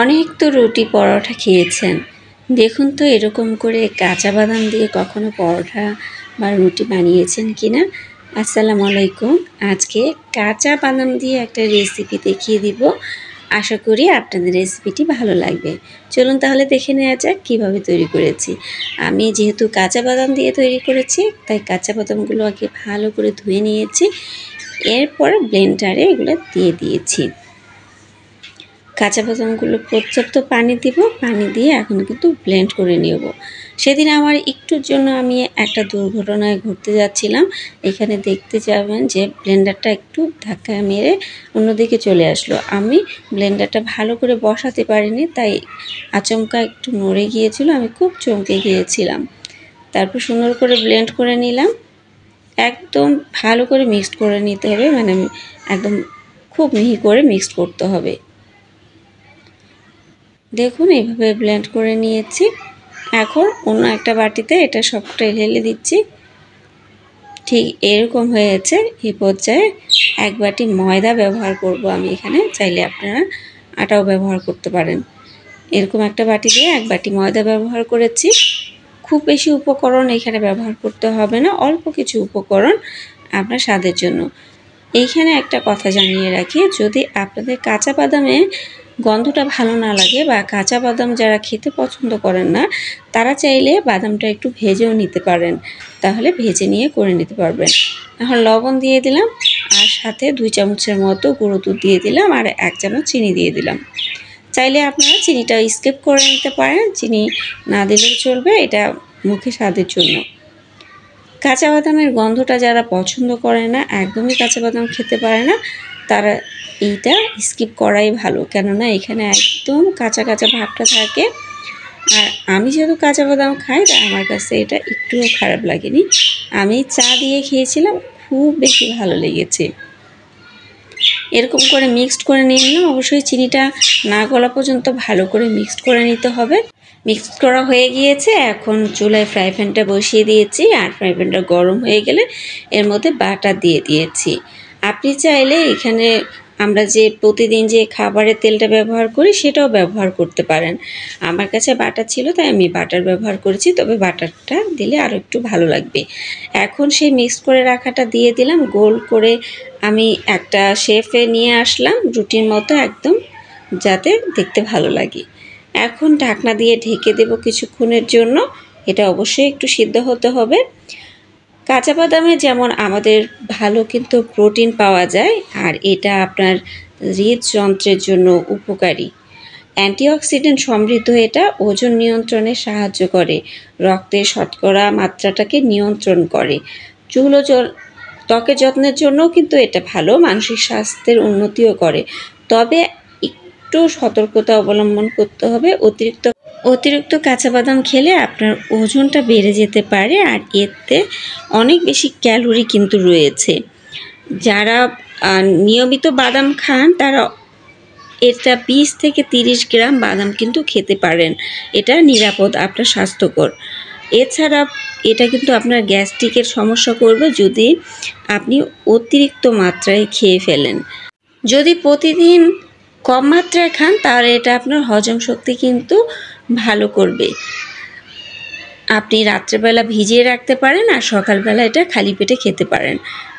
অনেক তো রুটি পরোটা খেয়েছেন। দেখুন তো এরকম করে কাঁচা বাদাম দিয়ে কখনো পরোটা বা রুটি বানিয়েছেন কিনা। আসসালামু আলাইকুম। আজকে কাঁচা বাদাম দিয়ে একটা রেসিপি দেখিয়ে দিব। আশা করি আপনাদের রেসিপিটি ভালো লাগবে। চলুন তাহলে দেখে নেওয়া যাক কীভাবে তৈরি করেছি। আমি যেহেতু কাঁচা বাদাম দিয়ে তৈরি করেছি, তাই কাঁচা বাদামগুলো আগে ভালো করে ধুয়ে নিয়েছি। এরপর ব্লেন্ডারে এগুলো দিয়ে দিয়েছি। কাঁচা বাদামগুলো পর্যাপ্ত পানি দিব, পানি দিয়ে এখন কিন্তু ব্লেন্ড করে নেব। সেদিন আমার একটুর জন্য আমি একটা দুর্ঘটনায় ঘুরতে যাচ্ছিলাম। এখানে দেখতে যাবেন যে ব্লেন্ডারটা একটু ধাক্কা মেরে অন্যদিকে চলে আসলো। আমি ব্লেন্ডারটা ভালো করে বসাতে পারিনি, তাই আচমকা একটু নড়ে গিয়েছিল। আমি খুব চমকে গিয়েছিলাম। তারপর সুন্দর করে ব্লেন্ড করে নিলাম। একদম ভালো করে মিক্সড করে নিতে হবে, মানে একদম খুব মিহি করে মিক্সড করতে হবে। দেখুন এইভাবে ব্লেন্ড করে নিয়েছি। এখন অন্য একটা বাটিতে এটা সবটা ঢেলে দিচ্ছি। ঠিক এরকম হয়েছে। এই পর্যায়ে এক বাটি ময়দা ব্যবহার করব আমি এখানে, চাইলে আপনারা আটাও ব্যবহার করতে পারেন। এরকম একটা বাটি দিয়ে এক বাটি ময়দা ব্যবহার করেছি। খুব বেশি উপকরণ এখানে ব্যবহার করতে হবে না, অল্প কিছু উপকরণ আপনার স্বাদের জন্য। এইখানে একটা কথা জানিয়ে রাখি, যদি আপনাদের কাঁচা বাদামে গন্ধটা ভালো না লাগে বা কাঁচা বাদাম যারা খেতে পছন্দ করেন না, তারা চাইলে বাদামটা একটু ভেজেও নিতে পারেন, তাহলে ভেজে নিয়ে করে নিতে পারবেন। এখন লবণ দিয়ে দিলাম, আর সাথে 2 চামচের মতো গুঁড়ো দুধ দিয়ে দিলাম, আর 1 চামচ চিনি দিয়ে দিলাম। চাইলে আপনারা চিনিটা স্কিপ করে নিতে পারেন, চিনি না দিলেও চলবে, এটা মুখে স্বাদের জন্য। কাঁচা বাদামের গন্ধটা যারা পছন্দ করে না, একদমই কাঁচা বাদাম খেতে পারে না, তারা এইটা স্কিপ করাই ভালো, কেননা এখানে একদম কাঁচা কাঁচা ভাবটা থাকে। আর আমি যেহেতু কাঁচা বাদাম খাই, তাই আমার কাছে এটা একটুও খারাপ লাগেনি। আমি চা দিয়ে খেয়েছিলাম, খুব বেশি ভালো লেগেছে। এরকম করে মিক্সড করে নিয়ে নিলাম। অবশ্যই চিনিটা না গলা পর্যন্ত ভালো করে মিক্সড করে নিতে হবে। মিক্সড করা হয়ে গিয়েছে। এখন চুলায় ফ্রাই প্যানটা বসিয়ে দিয়েছি, আর ফ্রাই প্যানটা গরম হয়ে গেলে এর মধ্যে বাটার দিয়ে দিয়েছি। আপনি চাইলে এখানে আমরা যে প্রতিদিন যে খাবারের তেলটা ব্যবহার করি সেটাও ব্যবহার করতে পারেন। আমার কাছে বাটার ছিল, তাই আমি বাটার ব্যবহার করেছি, তবে বাটারটা দিলে আরও একটু ভালো লাগবে। এখন সেই মিক্স করে রাখাটা দিয়ে দিলাম। গোল করে আমি একটা শেপে নিয়ে আসলাম, রুটির মতো একদম, যাতে দেখতে ভালো লাগে। এখন ঢাকনা দিয়ে ঢেকে দেব কিছুক্ষণের জন্য। এটা অবশ্যই একটু সিদ্ধ হতে হবে। কাঁচা বাদামে যেমন আমাদের ভালো কিন্তু প্রোটিন পাওয়া যায়, আর এটা আপনার হৃদযন্ত্রের জন্য উপকারী। অ্যান্টিঅক্সিডেন্ট সমৃদ্ধ, এটা ওজন নিয়ন্ত্রণে সাহায্য করে, রক্তের শর্করা মাত্রাটাকে নিয়ন্ত্রণ করে, চুল ও ত্বকের যত্নের জন্যও কিন্তু এটা ভালো, মানসিক স্বাস্থ্যের উন্নতিও করে। তবে একটু সতর্কতা অবলম্বন করতে হবে। অতিরিক্ত কাঁচা বাদাম খেলে আপনার ওজনটা বেড়ে যেতে পারে, আর এতে অনেক বেশি ক্যালোরি কিন্তু রয়েছে। যারা নিয়মিত বাদাম খান, তারা এটা 20 থেকে 30 গ্রাম বাদাম কিন্তু খেতে পারেন। এটা নিরাপদ, আপনার স্বাস্থ্যকর। এছাড়া এটা কিন্তু আপনার গ্যাস্ট্রিকের সমস্যা করবে যদি আপনি অতিরিক্ত মাত্রায় খেয়ে ফেলেন। যদি প্রতিদিন কম মাত্রায় খান, তাহলে এটা আপনার হজম শক্তি কিন্তু ভালো করবে। আপনি রাত্রেবেলা ভিজিয়ে রাখতে পারেন, আর সকালবেলা এটা খালি পেটে খেতে পারেন।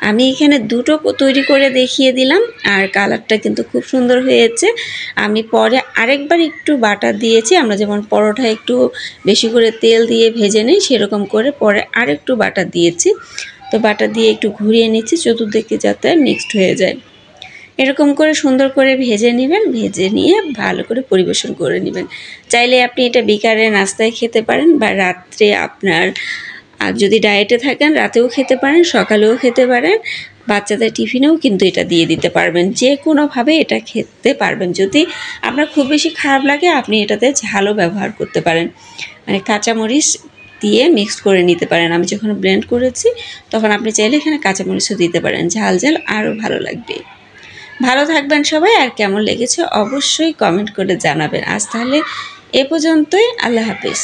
আমি এখানে দুটো তৈরি করে দেখিয়ে দিলাম, আর কালারটা কিন্তু খুব সুন্দর হয়েছে। আমি পরে আরেকবার একটু বাটার দিয়েছি, আমরা যেমন পরোটায় একটু বেশি করে তেল দিয়ে ভেজে নিই, সেরকম করে পরে আরেকটু বাটার দিয়েছি। তো বাটার দিয়ে একটু ঘুরিয়ে নিচ্ছি চতুর্দিকে, যাতে মিক্সড হয়ে যায়। এরকম করে সুন্দর করে ভেজে নেবেন, ভেজে নিয়ে ভালো করে পরিবেশন করে নেবেন। চাইলে আপনি এটা বিকালে নাস্তায় খেতে পারেন, বা রাত্রে আপনার যদি ডায়েটে থাকেন রাতেও খেতে পারেন, সকালেও খেতে পারেন, বাচ্চাদের টিফিনেও কিন্তু এটা দিয়ে দিতে পারবেন। যে কোনোভাবে এটা খেতে পারবেন। যদি আপনার খুব বেশি খারাপ লাগে, আপনি এটাতে ঝালও ব্যবহার করতে পারেন, মানে কাঁচামরিচ দিয়ে মিক্স করে নিতে পারেন। আমি যখন ব্লেন্ড করেছি তখন আপনি চাইলে এখানে কাঁচামরিচও দিতে পারেন, ঝাল ঝাল আরও ভালো লাগবে। ভালো থাকবেন সবাই, আর কেমন লেগেছে অবশ্যই কমেন্ট করে জানাবেন। আজ তাহলে এ পর্যন্তই, আল্লাহ হাফেজ।